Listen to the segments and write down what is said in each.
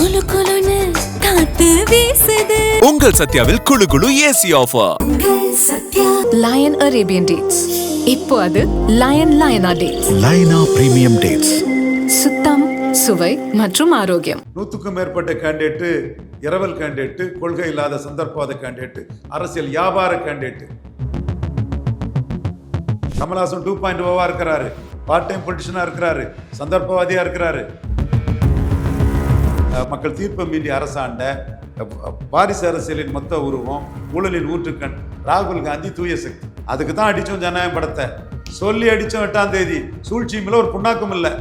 குளு குளுன்னு காத்து வீசுது. உங்கள் சத்யாவில் குளு குளு AC offer. Lion Arabian dates. இப்போ அது லயனா டேட்ஸ். லயனா பிரீமியம் டேட்ஸ். சுத்தம், சுவை மற்றும் ஆரோக்கியம். 100க்கும் மேற்பட்ட கேண்டிடேட்டு இரவல் கேண்டிடேட்டு, கொள்கை இல்லாத சந்தர்ப்பவாத கேண்டிடேட்டு, அரசியல் வியாபார கேண்டிடேட்டு. கமல்ஹாசன் 2.0 இருக்கிறாரு, பார்ட் டைம் பொலிட்டிஷனா இருக்கிறாரு, சந்தர்ப்பவாதியா இருக்கிறாரு. மக்கள் தீர்ப்பு மீறி அரசாண்ட வாரிசு அரசியலின் மொத்த உருவம், ஊழலின் ஊற்றுக்கண் ராகுல் காந்தி தூய சக்தி. அதுக்கு தான் அடிச்சோம் ஜனநாயகம் படத்தை. சொல்லி அடிச்சோம் 8ஆம் தேதி. சூழ்ச்சியும் இல்லை, ஒரு புண்ணாக்கும் இல்லை.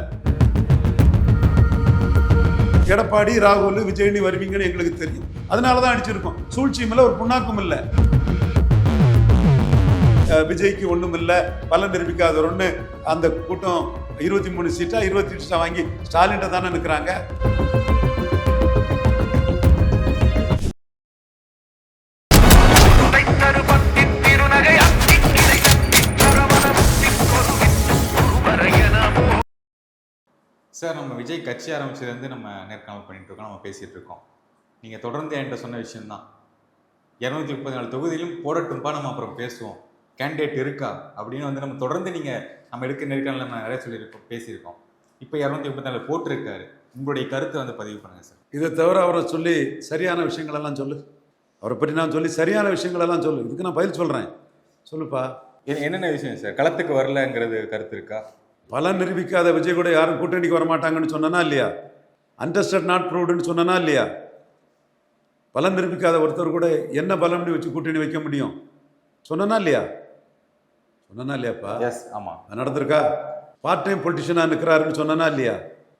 எடப்பாடி, ராகுல், விஜய்னி வருவீங்கன்னு எங்களுக்கு தெரியும், அதனால தான் அடிச்சிருக்கோம். சூழ்ச்சியும் இல்லை, ஒரு புண்ணாக்கும் இல்லை. விஜய்க்கு ஒன்றும் இல்லை, பலன் நிரூபிக்காத ஒன்று. அந்த கூட்டம் 23 சீட்டா 28 சீட்டா வாங்கி ஸ்டாலின் தானே நிற்கிறாங்க. சார், நம்ம விஜய் கட்சி ஆரம்பிச்சதுலேருந்து நம்ம நேர்காணல் பண்ணிட்டு இருக்கோம், நம்ம பேசிகிட்டு இருக்கோம். நீங்கள் தொடர்ந்து என்கிட்ட சொன்ன விஷயம்தான், 234 தொகுதியிலும் போடட்டும்பா, நம்ம அப்புறம் பேசுவோம், கேண்டிடேட் இருக்கா அப்படின்னு நம்ம தொடர்ந்து நம்ம எடுக்க நேர்காணல் நம்ம நிறைய சொல்லியிருக்கோம், பேசியிருக்கோம். இப்போ 234 போட்டிருக்காரு. உங்களுடைய கருத்தை பதிவு பண்ணுங்கள் சார். இதை தவிர அவரை சொல்லி சரியான விஷயங்களெல்லாம் சொல்லு. அவரை பற்றி நான் சொல்லி சரியான விஷயங்களெல்லாம் சொல்லு. இதுக்கு நான் பதில் சொல்கிறேன், சொல்லுப்பா. என்னென்ன விஷயம் சார்? களத்துக்கு வரலங்கிறது கருத்து இருக்கா? பலன் நிரூபிக்காத விஜய் கூட யாரும் கூட்டணிக்கு வரமாட்டாங்கன்னு சொன்னா இல்லையா? அன்டெஸ்டட் நாட் ப்ரூவ்டுன்னு சொன்னா இல்லையா? பலன் நிரூபிக்காத ஒருத்தர் கூட என்ன பலம்னு வச்சு கூட்டணி வைக்க முடியும் சொன்னா இல்லையா? சொன்னா இல்லையாப்பா? எஸ், ஆமாம். நடந்திருக்கா? பார்ட் டைம் பொலிட்டிஷனாக நிற்கிறாருன்னு சொன்னா இல்லையா?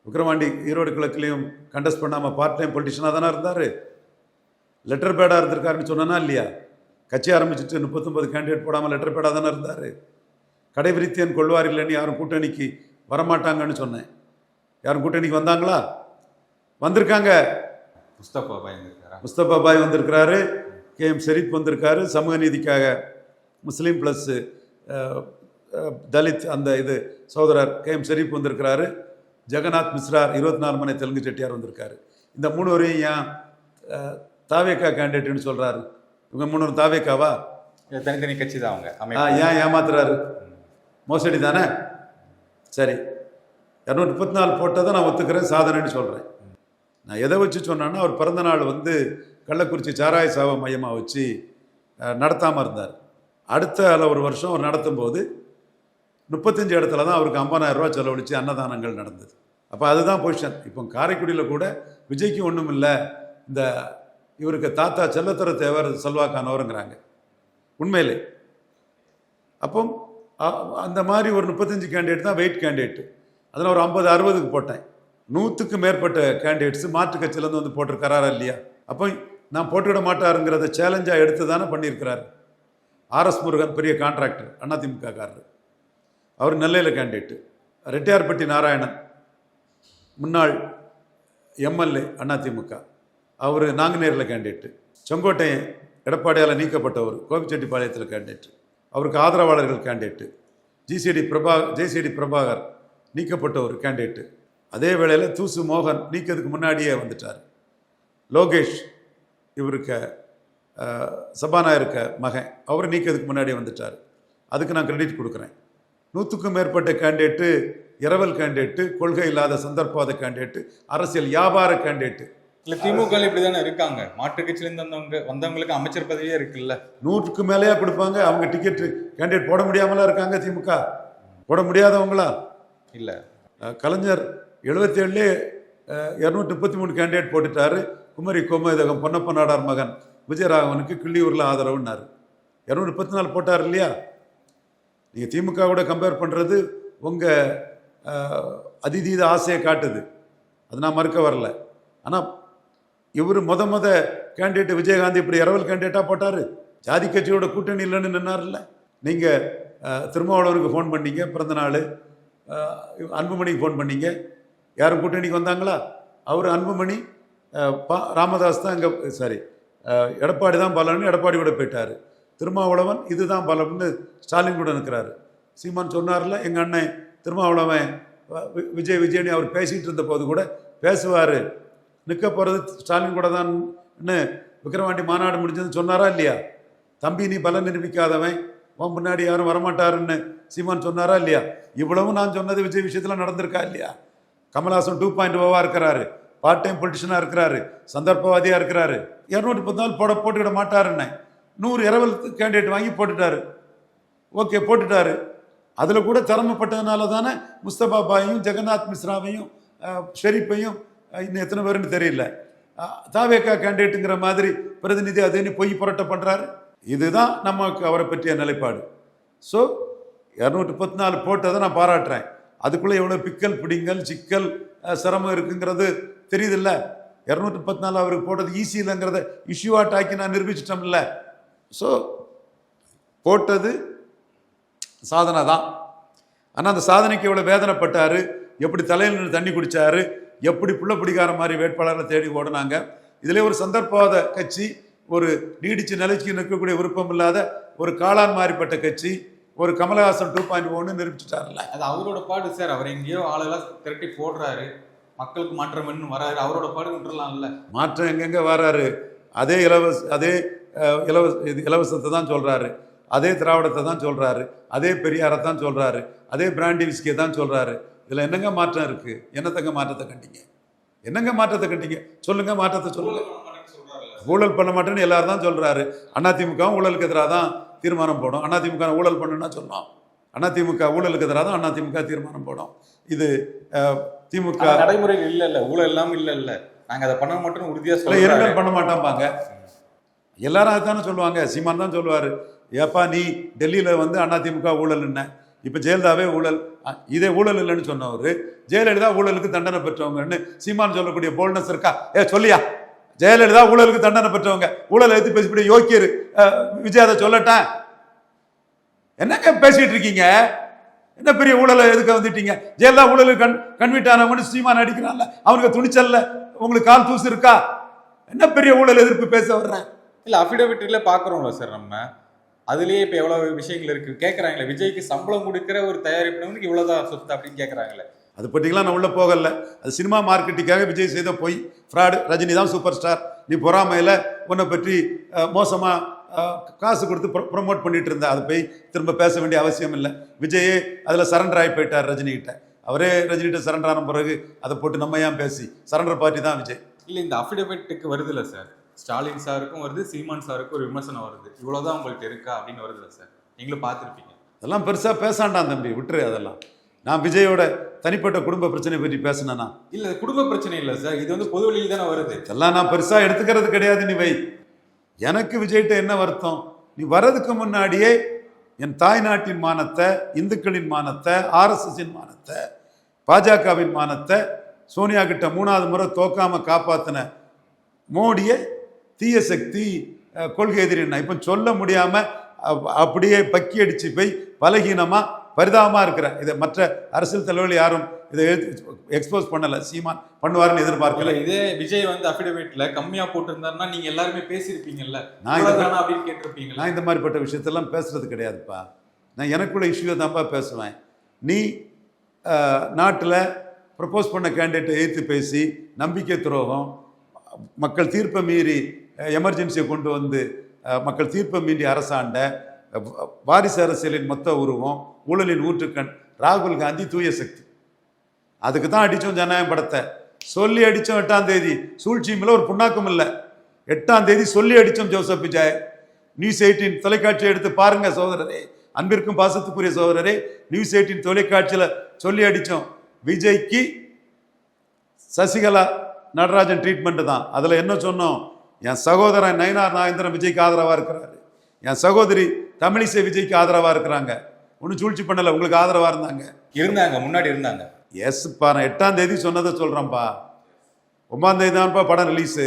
விக்ரவாண்டி ஈரோடு கிழக்குலையும் கண்டஸ்ட் பண்ணாமல் பார்ட் டைம் பொலிட்டிஷனாக தானே இருந்தார். லெட்டர் பேடாக இருந்திருக்காருன்னு சொன்னா இல்லையா? கட்சி ஆரம்பிச்சுட்டு 39 கேண்டிடேட் போடாமல் லெட்டர் பேடாக தானே இருந்தார். கடைபிடித்தேன் கொள்வார் இல்லைன்னு யாரும் கூட்டணிக்கு வரமாட்டாங்கன்னு சொன்னேன். யாரும் கூட்டணிக்கு வந்தாங்களா? வந்திருக்காங்க. முஸ்தபா பாய் வந்திருக்கிறாரு, KM ஷெரீப் வந்திருக்காரு, சமூக நீதிக்காக முஸ்லீம் ப்ளஸ் தலித் அந்த சகோதரர் KM ஷெரீப் வந்திருக்கிறாரு. ஜெகநாத் மிஸ்ரா 24 மணி தெலுங்கு செட்டியார் வந்திருக்காரு. இந்த 3 வரையும் ஏன் தாவேக்கா கேண்டிடேட்னு சொல்கிறாரு? இவங்க 3 தாவேக்காவா? தனித்தனி கட்சி தான் அவங்க. ஏன் ஏமாத்துறாரு? மோசடி தானே. சரி, 234 போட்டதை நான் ஒத்துக்கிறேன், சாதனைன்னு சொல்கிறேன். நான் எதை வச்சு சொன்னேன்னா, அவர் பிறந்தநாள் கள்ளக்குறிச்சி சாராய சாவ மையமாக வச்சு நடத்தாமல் இருந்தார். அடுத்த ஒரு வருஷம் அவர் நடத்தும் போது 35 இடத்துல தான் அவருக்கு 50,000 ரூபா செலவழித்து அன்னதானங்கள் நடந்தது. அப்போ அதுதான் பொசிஷன். இப்போ காரைக்குடியில் கூட விஜய்க்கு ஒன்றும் இல்லை, இந்த இவருக்கு தாத்தா செல்லத்துறை தேவர் செல்வாக்கானவருங்கிறாங்க உண்மையிலே. அப்போ அந்த மாதிரி ஒரு 35 கேண்டிடேட் தான் வெயிட் கேண்டிடேட்டு. அதில் ஒரு 50-60க்கு போட்டேன். 100க்கு மேற்பட்ட கேண்டிடேட்ஸ் மாற்று கட்சியிலேருந்து போட்டிருக்காரா இல்லையா? அப்போ நான் போட்டுவிட மாட்டாருங்கிறத சேலஞ்சாக எடுத்து தானே பண்ணியிருக்கிறார். RS முருகன் பெரிய கான்ட்ராக்டர், அதிமுக காரர், அவர் நெல்லையில் கேண்டிடேட்டு. ரெட்டியார்பட்டி நாராயணன் முன்னாள் MLA அதிமுக, அவர் நாங்குநேரில் கேண்டிடேட்டு. செங்கோட்டையன் எடப்பாடியால் நீக்கப்பட்டவர், கோபிச்செட்டிப்பாளையத்தில் கேண்டிடேட்டு, அவருக்கு ஆதரவாளர்கள் கேண்டிடேட்டு. ஜேசிடி பிரபாகர் நீக்கப்பட்ட ஒரு கேண்டிடேட்டு. அதே வேளையில் தூசு மோகன் நீக்கிறதுக்கு முன்னாடியே வந்துட்டார். லோகேஷ் இவருக்கு சபாநாயகருக்கு மகன், அவர் நீக்கிறதுக்கு முன்னாடியே வந்துட்டார். அதுக்கு நான் கிரெடிட் கொடுக்குறேன். 100க்கும் மேற்பட்ட கேண்டிடேட்டு இரவல் கேண்டிடேட்டு, கொள்கை இல்லாத சந்தர்ப்பவாத கேண்டிடேட்டு, அரசியல் வியாபார கேண்டிடேட்டு. இல்லை, திமுக இப்படி தானே இருக்காங்க. மாற்று கட்சியிலேருந்து வந்தவங்களுக்கு அமைச்சர் பதவியே இருக்குல்ல. 100க்கு மேலேயா கொடுப்பாங்க? அவங்க டிக்கெட்டு கேண்டிடேட் போட முடியாமலாம் இருக்காங்க. திமுக போட முடியாதவங்களா இல்லை. கலைஞர் 77 233 கேண்டிடேட் போட்டுட்டாரு. குமரி கோமதகம் பொன்னப்ப நாடார் மகன் விஜயராகவனுக்கு கிள்ளியூரில் ஆதரவுன்னாரு. 234 போட்டார் இல்லையா? நீங்கள் திமுக கூட கம்பேர் பண்ணுறது உங்கள் அதிதீத ஆசையை காட்டுது, அது நான் மறுக்க வரல. ஆனால் இவர் முத கேண்டிடேட் விஜயகாந்த் இப்படி இரவல் கேண்டிடேட்டாக போட்டார். ஜாதி கட்சியோட கூட்டணி இல்லைன்னு நின்னார்ல. நீங்கள் திருமாவளவனுக்கு ஃபோன் பண்ணீங்க, பிறந்தநாள். அன்புமணிக்கு ஃபோன் பண்ணீங்க, யாரும் கூட்டணிக்கு வந்தாங்களா? அவர் அன்புமணி ராமதாஸ் தான் இங்கே எடப்பாடி தான் பலன்னு எடப்பாடி கூட போயிட்டார். திருமாவளவன் இதுதான் பலம்னு ஸ்டாலின் கூட நிற்கிறாரு. சீமான் சொன்னார்ல, எங்கள் அண்ணன் திருமாவளவன் விஜய்னு அவர் பேசிகிட்டு இருந்த போது கூட பேசுவார் நிற்க போகிறது ஸ்டாலின் கூட தான்னு விக்கிரவாண்டி மாநாடு முடிஞ்சதுன்னு சொன்னாரா இல்லையா? தம்பி நீ பலம் நிரூபிக்காதவன், உன் முன்னாடி யாரும் வரமாட்டாருன்னு சீமான் சொன்னாரா இல்லையா? இவ்வளவும் நான் சொன்னது விஜய் விஷயத்தில் நடந்திருக்கா இல்லையா? கமல்ஹாசன் 2.0 இருக்கிறாரு, பார்ட் டைம் பொலிட்டிஷனாக இருக்கிறாரு, சந்தர்ப்பவாதியாக இருக்கிறாரு. 214 போட்டுக்கிட மாட்டாருன்னு 100 இரவல் கேண்டிடேட் வாங்கி போட்டுட்டாரு. ஓகே, போட்டுட்டாரு. அதில் கூட திறமைப்பட்டதுனால தானே முஸ்தபா பாயையும் ஜெகநாத் மிஸ்ராவையும் ஷெரீப்பையும் இன்னும் எத்தனை பேருன்னு தெரியல தாவேக்கா கேண்டிடேட்டுங்கிற மாதிரி பிரதிநிதி அதுன்னு பொய் புரட்ட பண்ணுறாரு. இதுதான் நமக்கு அவரை பற்றிய நிலைப்பாடு. ஸோ 214 போட்டதை நான் பாராட்டுறேன். அதுக்குள்ளே எவ்வளோ பிக்கல் பிடிங்கல் சிக்கல் சிரமம் இருக்குங்கிறது தெரியுதில்ல. 214 அவருக்கு போட்டது ஈஸி இல்லைங்கிறத இஷ்யூவாட் ஆக்கி நான் நிரூபிச்சிட்டோம்ல. ஸோ போட்டது சாதனை தான். ஆனால் அந்த சாதனைக்கு எவ்வளோ வேதனைப்பட்டார், எப்படி தலையில் நின்று தண்ணி குடித்தார், எப்படி புள்ள பிடிக்கார மாதிரி வேட்பாளரை தேடி ஓடினாங்க. இதிலே ஒரு சந்தர்ப்பவாத கட்சி, ஒரு நீடிச்சு நிலைக்கு நிற்கக்கூடிய விருப்பம் இல்லாத ஒரு காளான் மாறிப்பட்ட கட்சி, ஒரு கமலஹாசன் 2.1 நிரூபிச்சுட்டார்ல. அது அவரோட பாடு சார். அவர் எங்கேயோ ஆளெல்லாம் திரட்டி போடுறாரு, மக்களுக்கு மாற்றம் வராரு, அவரோட பாடு விட்டுறலாம்ல. மாற்றம் எங்கெங்க வராரு? அதே இலவசத்தை தான் சொல்றாரு, அதே திராவிடத்தை தான் சொல்றாரு, அதே பெரியாரை தான் சொல்றாரு, அதே பிராண்டி விஸ்கியை தான் சொல்றாரு. இதுல என்னங்க மாற்றம் இருக்கு? என்னத்தங்க மாற்றத்தை கண்டீங்க? என்னங்க மாற்றத்தை கண்டீங்க? சொல்லுங்க, மாற்றத்தை சொல்லுங்க. ஊழல் பண்ண மாட்டேன்னு எல்லாரும் தான் சொல்றாரு. அதிமுக ஊழலுக்கு எதிராக தான் தீர்மானம் போடும். அதிமுக ஊழல் பண்ணுன்னா சொன்னோம். அதிமுக ஊழலுக்கு எதிராக தான் அதிமுக தீர்மானம் போடும். இது திமுக நடைமுறைகள் இல்ல, ஊழல் எல்லாம் இல்ல, நாங்க அதை பண்ண மாட்டோம் உறுதியா சொல்ல பண்ண மாட்டாம்பாங்க. எல்லாரும் அதுதானே சொல்லுவாங்க. சீமான் தான் சொல்லுவாரு, ஏப்பா நீ டெல்லியில வந்து அதிமுக ஊழல் என்ன, இப்ப ஜெயலலிதாவே ஊழல், இதே ஊழல் இல்லைன்னு சொன்னவர் ஜெயலலிதா ஊழலுக்கு தண்டனை பெற்றவங்கன்னு சீமான் சொல்லக்கூடிய போல்ட்னஸ் இருக்கா? சொல்லியா? ஜெயலலிதா ஊழலுக்கு தண்டனை பெற்றவங்க, ஊழல் எடுத்து பேசிவிட யோக்கியர் விஜய் அதை சொல்லட்டேன். என்னங்க பேசிட்டு இருக்கீங்க? என்ன பெரிய ஊழலை எதுக்க வந்துட்டீங்க? ஜெயலலிதா ஊழலுக்கு கன்விட் ஆனவங்கன்னு சீமான் அடிக்கிறான்ல, அவனுக்கு துணிச்சல்ல உங்களுக்கு கால் தூசு இருக்கா? என்ன பெரிய ஊழல் எதிர்ப்பு பேச வர்றேன்? இல்ல அஃபிடவிட்ல பாக்குறோம்ல சார், நம்ம அதுலயே இப்ப எவ்வளவு விஷயங்கள் இருக்கு. கேட்கறாங்களே, விஜய்க்கு சம்பளம் கொடுக்கிற ஒரு தயாரிப்பு இவ்வளவுதான் சொத்து அப்படின்னு கேட்கறாங்களே. அது பற்றிலாம் நான் உள்ள போகல. அது சினிமா மார்க்கெட்டிங்காக விஜய் செய்த போய் ஃப்ராடு. ரஜினி தான் சூப்பர் ஸ்டார், நீ பொறாமையில் உன்னை பற்றி மோசமாக காசு கொடுத்து ப்ரொமோட் பண்ணிட்டு இருந்த. அது போய் திரும்ப பேச வேண்டிய அவசியம் இல்லை. விஜயே அதில் சரண்டர் ஆகி போயிட்டார் ரஜினிகிட்ட. அவரே ரஜினிகிட்ட சரண்டர் ஆன பிறகு அதை போட்டு நம்ம ஏன் பேசி, சரண்டர் பார்ட்டி தான் விஜய். இல்லை, இந்த அஃபிடவிட்டுக்கு வருது இல்லை சார், ஸ்டாலின் சாருக்கும் வருது, சீமான் சாருக்கும் ஒரு விமர்சனம் வருது, இவ்வளோதான் உங்கள்கிட்ட இருக்கா அப்படின்னு வருது இல்லை சார்? நீங்களும் பார்த்துருப்பீங்க. அதெல்லாம் பெருசாக பேசாண்டான் தம்பி, விட்டுரு அதெல்லாம். நான் விஜயோட தனிப்பட்ட குடும்ப பிரச்சனை பற்றி பேசினேன்னா? இல்லை, குடும்ப பிரச்சனை இல்லை சார், இது வந்து பொது வழியில் தானே வருது. இதெல்லாம் நான் பெருசாக எடுத்துக்கிறது கிடையாது. நீ வை, எனக்கு விஜய்கிட்ட என்ன வருத்தம்? நீ வர்றதுக்கு முன்னாடியே என் தாய்நாட்டின் மானத்தை, இந்துக்களின் மானத்தை, ஆர்எஸ்எஸின் மானத்தை, பாஜகவின் மானத்தை, சோனியா கிட்ட 3வது முறை தோக்காம காப்பாத்தின மோடியை தீய சக்தி, கொள்கை எதிரின்னா இப்போ சொல்ல முடியாம அப்படியே பக்கி அடிச்சு போய் பலகீனமா பரிதாபமா இருக்கிறேன். இதை மற்ற அரசியல் தலைவர்கள் யாரும் இதை எக்ஸ்போஸ் பண்ணல. சீமான் பண்ணுவாருன்னு எதிர்பார்க்கல. இதே விஜய் வந்து அஃபிடவிட்ல கம்மியா போட்டிருந்தாருன்னா நீங்க எல்லாருமே பேசியிருப்பீங்கல்ல, அப்படின்னு கேட்டிருப்பீங்க. நான் இந்த மாதிரிப்பட்ட விஷயத்தெல்லாம் பேசுறது கிடையாதுப்பா. நான் எனக்குள்ள இஷ்யூவை தான்ப்பா பேசுவேன். நீ நாட்டில் ப்ரப்போஸ் பண்ண கேண்டிடேட்டை எதிர்த்து பேசி நம்பிக்கை துரோகம், மக்கள் தீர்ப்பை மீறி எமர்ஜென்சியை கொண்டு வந்து மக்கள் தீர்ப்பை மீறி அரசாண்ட வாரிசு அரசியலின் மொத்த உருவம், ஊழலின் ஊற்றுக்கண் ராகுல் காந்தி, தூய சக்தி. அதுக்கு தான் அடித்தோம் ஜனநாயகம் படத்தை. சொல்லி அடித்தோம் 8ஆம் தேதி. சூழ்ச்சியுமில்ல, ஒரு புண்ணாக்கும் இல்லை. 8ஆம் தேதி சொல்லி அடித்தோம் ஜோசப் விஜய். நியூஸ் 18 தொலைக்காட்சி எடுத்து பாருங்க சகோதரரே, அன்பிற்கும் பாசத்துக்குரிய சகோதரரே. நியூஸ் 18 தொலைக்காட்சியில் சொல்லி அடித்தோம். விஜய்க்கு சசிகலா நடராஜன் ட்ரீட்மெண்ட் தான். அதில் என்ன சொன்னோம்? என் சகோதரன் நயினார் நாகேந்திரன் விஜய்க்கு ஆதரவாக இருக்கிறாரு, என் சகோதரி தமிழிசை விஜய்க்கு ஆதரவாக இருக்கிறாங்க. ஒன்றும் சூழ்ச்சி பண்ணலை, உங்களுக்கு ஆதரவாக இருந்தாங்க, முன்னாடி இருந்தாங்க. எஸ் பா, நான் 8ஆம் தேதி சொன்னதை சொல்கிறேன்ப்பா. 9ஆம் தேதி தான்ப்பா படம் ரிலீஸு.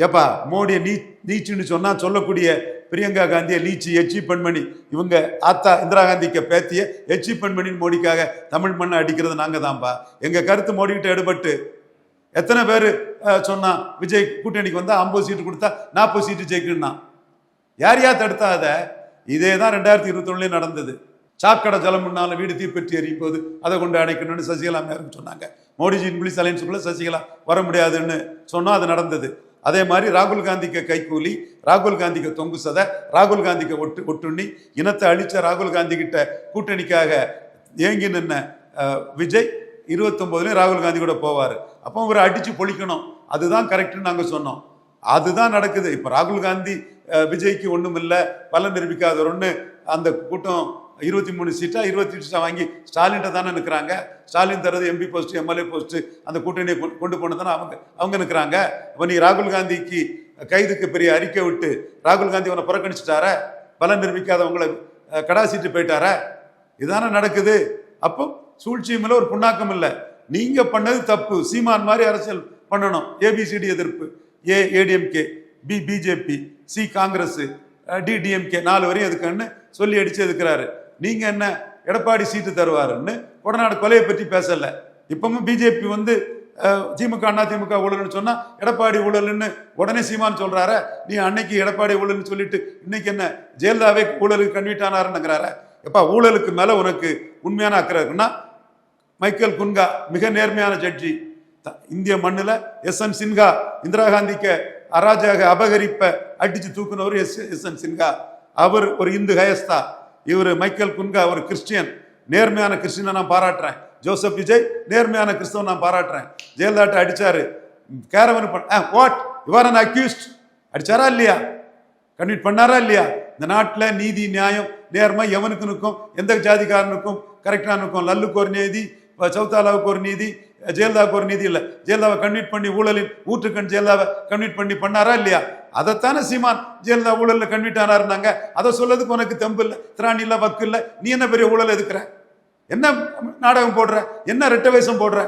ஏப்பா, மோடியை நீச்சுன்னு சொன்னால் சொல்லக்கூடிய பிரியங்கா காந்தியை லீச்சு, எச்சி பெண்மணி, இவங்க ஆத்தா இந்திரா காந்திக்கு பேத்திய எச்சி பெண்மணின்னு மோடிக்காக தமிழ் மண்ணை அடிக்கிறது நாங்கள் தான்ப்பா. எங்கள் கருத்து மோடிக்கிட்ட எடுபட்டு எத்தனை பேர் சொன்னா விஜய் கூட்டணிக்கு வந்தால் 50 சீட்டு கொடுத்தா 40 சீட்டு ஜெயிக்கணும்னா யார் யார் தடுத்தா? அதை இதே தான் 2021 நடந்தது. சாக்கடை ஜலம் முன்னாலும் வீடு தீப்பற்றி எரியும் போது அதை கொண்டு அடைக்கணும்னு சசிகலா மேருக்கு சொன்னாங்க. மோடிஜியின் புலிஸ் அலைன்ஸுக்குள்ள சசிகலா வர முடியாதுன்னு சொன்னோம், அது நடந்தது. அதே மாதிரி ராகுல் காந்திக்கு கைக்கூலி, ராகுல் காந்திக்கு தொங்கு சதை, ராகுல் காந்திக்கு ஒட்டுண்ணி, இனத்தை அழிச்ச ராகுல் காந்தி கிட்ட கூட்டணிக்காக ஏங்கி நின்ன விஜய் 29 ராகுல் காந்தி கூட போவார். அப்போ இவரை அடிச்சு பொழிக்கணும், அதுதான் கரெக்டுன்னு நாங்கள் சொன்னோம். அதுதான் நடக்குது. இப்போ ராகுல் காந்தி விஜய்க்கு ஒன்றும் இல்லை, பலன் நிரூபிக்காதவர்னு அந்த கூட்டம் 23 சீட்டா 28 சீட்டா வாங்கி ஸ்டாலின்ட்ட தானே நிற்கிறாங்க. ஸ்டாலின் தரது எம்பி போஸ்ட், எம்எல்ஏ போஸ்ட், அந்த கூட்டணியை கொண்டு போன தானே அவங்க நிற்கிறாங்க. இப்போ நீ ராகுல் காந்திக்கு கைதுக்கு பெரிய அறிக்கை விட்டு ராகுல் காந்தி அவனை புறக்கணிச்சிட்டார, பலன் நிரூபிக்காதவங்களை கடாசிட்டு போயிட்டார, இதுதானே நடக்குது. அப்போ சூழ்ச்சியும் இல்லை, ஒரு புண்ணாக்கம் இல்லை. நீங்க பண்ணது தப்பு. சீமான் மாதிரி அரசியல் பண்ணணும். ஏபிசிடி எதிர்ப்பு, ADMK, BJP, C Congress, DMK 4 வரையும் எதுக்குன்னு சொல்லி அடிச்சு எதுக்குறாரு. நீங்க என்ன எடப்பாடி சீட்டு தருவாருன்னு கொடநாடு கொலையை பற்றி பேசல. இப்பவும் பிஜேபி வந்து திமுக அண்ணா திமுக ஊழல்னு சொன்னா எடப்பாடி ஊழல்னு உடனே சீமான் சொல்றாரு. நீ அன்னைக்கு எடப்பாடி ஊழல்னு சொல்லிட்டு இன்னைக்கு என்ன ஜெயலலிதாவே ஊழலுக்கு கன்வீட் ஆனாருங்கிறார. எப்பா, ஊழலுக்கு மேல உனக்கு உண்மையான அக்கறை இருக்குன்னா மைக்கேல் குன்கா மிக நேர்மையான ஜட்ஜி. இந்திய மண்ணில் எஸ்என் சின்ஹா இந்திரா காந்திக்கு அராஜக அபகரிப்பை அடிச்சு தூக்குனவர் எஸ்என் சின்ஹா. அவர் ஒரு இந்து கயஸ்தா. இவர் மைக்கேல் குன்கா ஒரு கிறிஸ்டியன், நேர்மையான கிறிஸ்டியனை நான் பாராட்டுறேன். ஜோசப் விஜய் நேர்மையான கிறிஸ்தவன் நான் பாராட்டுறேன். ஜெயலலிதாட்ட அடிச்சாரு, கேரவன் வாட் யுவர் அன் அக்யூஸ்ட் அடிச்சாரா இல்லையா, கன்விட் பண்ணாரா இல்லையா? இந்த நாட்டில் நீதி நியாயம் நேர்மை எவனுக்கு நிற்கும், எந்த ஜாதிக்காரனுக்கும் கரெக்டாக நிற்கும். லல்லுக்கு ஒரு நீதி, சௌதாலாவுக்கு ஒரு நீதி, ஜெயலலிதாவுக்கு ஒரு நீதி இல்லை. ஜெயலலிதாவை கன்விட் பண்ணி ஊழலின் ஊற்றுக்கண் ஜெயலலிதாவை கன்விட் பண்ணாரா இல்லையா? அதைத்தானே சீமான் ஜெயலலிதா ஊழலில் கன்விட் ஆனாருந்தாங்க. அதை சொல்லதுக்கு உனக்கு தெம்பு இல்லை, திராணி இல்லை, வக்கு இல்லை. நீ என்ன பெரிய ஊழல் எதுக்குற? என்ன நாடகம் போடுற? என்ன ரெட்ட வேஷம் போடுற?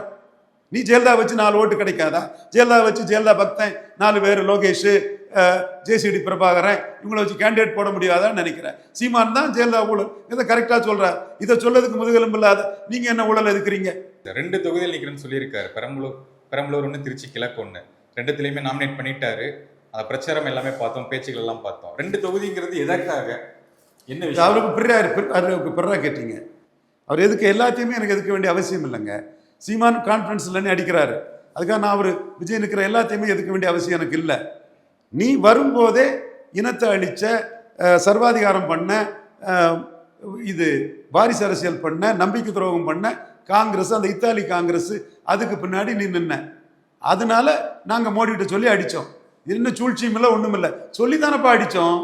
நீ ஜெயலலிதா வச்சு 4 ஓட்டு கிடைக்காதா? ஜெயலலிதா வச்சு ஜெயலலிதா பக்தன் 4 பேர், லோகேஷ், ஜேசிடி பிரபாகரன், இவங்களை வச்சு கேண்டிடேட் போட முடியாதான்னு நினைக்கிறேன். சீமான் தான் ஜெயலலிதா ஊழல் இதை கரெக்டா சொல்றாரு. இதை சொல்லதுக்கு முதுகெலும்பு இல்லாத நீங்க என்ன ஊழல் எதுக்குறீங்க? 2 தொகுதியில் நிற்கிறேன்னு சொல்லியிருக்காரு. பெரம்பலூர் ஒன்று, திருச்சி கிழக்கு ஒன்று, 2த்துலையுமே நாமினேட் பண்ணிட்டாரு. அந்த பிரச்சாரம் எல்லாமே பார்த்தோம், பேச்சுகள் எல்லாம் பார்த்தோம். 2 தொகுதிங்கிறது எதற்காக, என்ன விஷயம்? அவருக்கு பிறரா கேட்டீங்க. அவர் எதுக்கு எல்லாத்தையுமே எனக்கு எதுக்க வேண்டிய அவசியம் இல்லைங்க. சீமான் கான்ஃபரன்ஸ் இல்லைன்னு அடிக்கிறாரு. அதுக்காக நான் அவர் விஜய் நிற்கிற எல்லாத்தையுமே எதுக்க வேண்டிய அவசியம் எனக்கு இல்லை. நீ வரும்போதே இனத்தை அழிச்ச, சர்வாதிகாரம் பண்ண, இது வாரிசு அரசியல் பண்ண, நம்பிக்கை துரோகம் பண்ண காங்கிரஸ், அந்த இத்தாலி காங்கிரஸ், அதுக்கு பின்னாடி நீ நின்ன. அதனால நாங்கள் மோடிகிட்ட சொல்லி அடித்தோம். இன்னும் சூழ்ச்சியும் இல்லை, ஒன்றும் இல்லை, சொல்லி தானப்பா அடித்தோம்.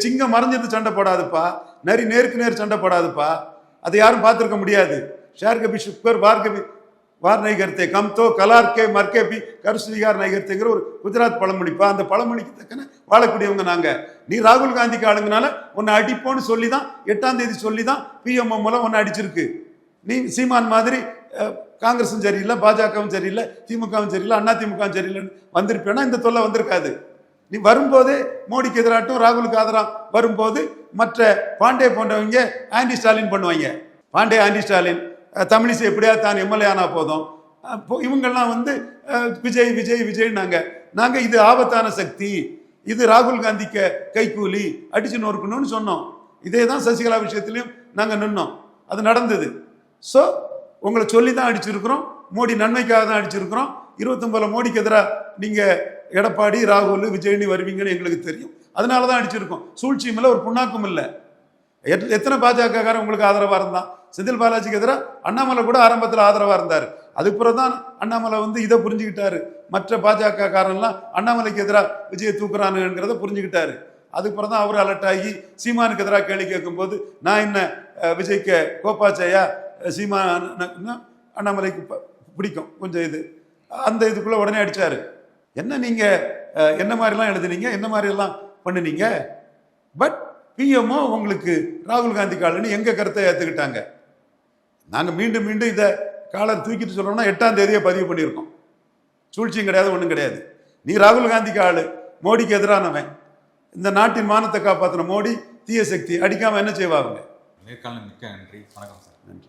சிங்கம் மறைஞ்சது சண்டை போடாதுப்பா, நரி நேருக்கு நேர் சண்டை போடாதுப்பா. அதை யாரும் பார்த்துருக்க முடியாது. ஷேர் கபி சுக்கர் வார்கபி வார் நைகர்த்தே கம்தோ கலார்கே மர்கபி கருஸ்ரீகார் நைகர்த்தேங்கிற ஒரு குஜராத் பழமொழிப்பா. அந்த பழமொழிக்கு தக்கன வாழக்கூடியவங்க நாங்கள். நீ ராகுல் காந்திக்கு ஆளுங்கனால உன்னை அடிப்போன்னு சொல்லி தான் 8ஆம் தேதி சொல்லி தான் பிஎம்ஓ மூலம் உன்னை அடிச்சிருக்கு. நீ சீமான் மாதிரி காங்கிரஸும் சரியில்லை, பாஜகவும் சரியில்லை, திமுகவும் சரியில்லை, அண்ணா திமுகவும் சரியில்லைன்னு வந்திருப்பேன்னா இந்த தொல்லை வந்திருக்காது. நீ வரும்போதே மோடிக்கு எதிராட்டும் ராகுலுக்கு ஆதரவு வரும்போது மற்ற பாண்டே போன்றவங்க ஆன்டி ஸ்டாலின் பண்ணுவாங்க. பாண்டே ஆன்டி ஸ்டாலின், தமிழிசை எப்படியா தான் எம்எல்ஏ ஆனா போதும், இவங்கெல்லாம் வந்து விஜய் விஜய் விஜய்னாங்க. நாங்கள் இது ஆபத்தான சக்தி, இது ராகுல் காந்திக்கு கைக்கூலி, அடிச்சு நொறுக்கணும்னு சொன்னோம். இதே தான் சசிகலா விஷயத்திலையும் நாங்கள் நின்னோம். அது நடந்தது. ஸோ உங்களை சொல்லி தான் அடிச்சிருக்கிறோம், மோடி நன்மைக்காக தான் அடிச்சிருக்கிறோம். 29 மோடிக்கு எதிராக நீங்கள் எடப்பாடி, ராகுல், விஜய்னு வருவீங்கன்னு எங்களுக்கு தெரியும். அதனால தான் அடிச்சிருக்கோம். சூழ்ச்சியும் இல்லை, ஒரு புண்ணாக்கும் இல்லை. எத்தனை பாஜகக்காரன் உங்களுக்கு ஆதரவாக இருந்தான்? செந்தில் பாலாஜிக்கு எதிராக அண்ணாமலை கூட ஆரம்பத்தில் ஆதரவாக இருந்தார். அதுக்கப்புறம் தான் அண்ணாமலை வந்து இதை புரிஞ்சுக்கிட்டாரு. மற்ற பாஜக காரன்லாம் அண்ணாமலைக்கு எதிராக விஜயை தூக்குறானுங்கிறத புரிஞ்சுக்கிட்டாரு. அதுக்கப்புறம் தான் அவர் அலர்ட் ஆகி சீமானுக்கு எதிராக கேள்வி கேட்கும்போது நான் என்ன விஜய்க்கு கோப்பாச்சையா, சீமான் அண்ணாமலைக்கு பிடிக்கும் கொஞ்சம் இது, அந்த இதுக்குள்ளே உடனே அடித்தார். என்ன நீங்கள் என்ன மாதிரிலாம் எழுதுனீங்க, என்ன மாதிரியெல்லாம் பண்ணினீங்க? பட் பிஎம்ஓ உங்களுக்கு ராகுல் காந்தி காலன்னு எங்கள் கருத்தை ஏற்றுக்கிட்டாங்க. நாங்கள் மீண்டும் மீண்டும் இதை காலர் தூக்கிட்டு சொல்கிறோம்னா 8ஆம் தேதியை பதிவு பண்ணியிருக்கோம். சூழ்ச்சியும் கிடையாது, ஒன்றும் கிடையாது. நீ ராகுல் காந்திக்கு ஆள், மோடிக்கு எதிரானவன். இந்த நாட்டின் மானத்தை காப்பாற்றின மோடி தீய சக்தி, அடிக்காமல் என்ன செய்வாங்க? நேர்காணல் மிக்க நன்றி. வணக்கம் சார். நன்றி.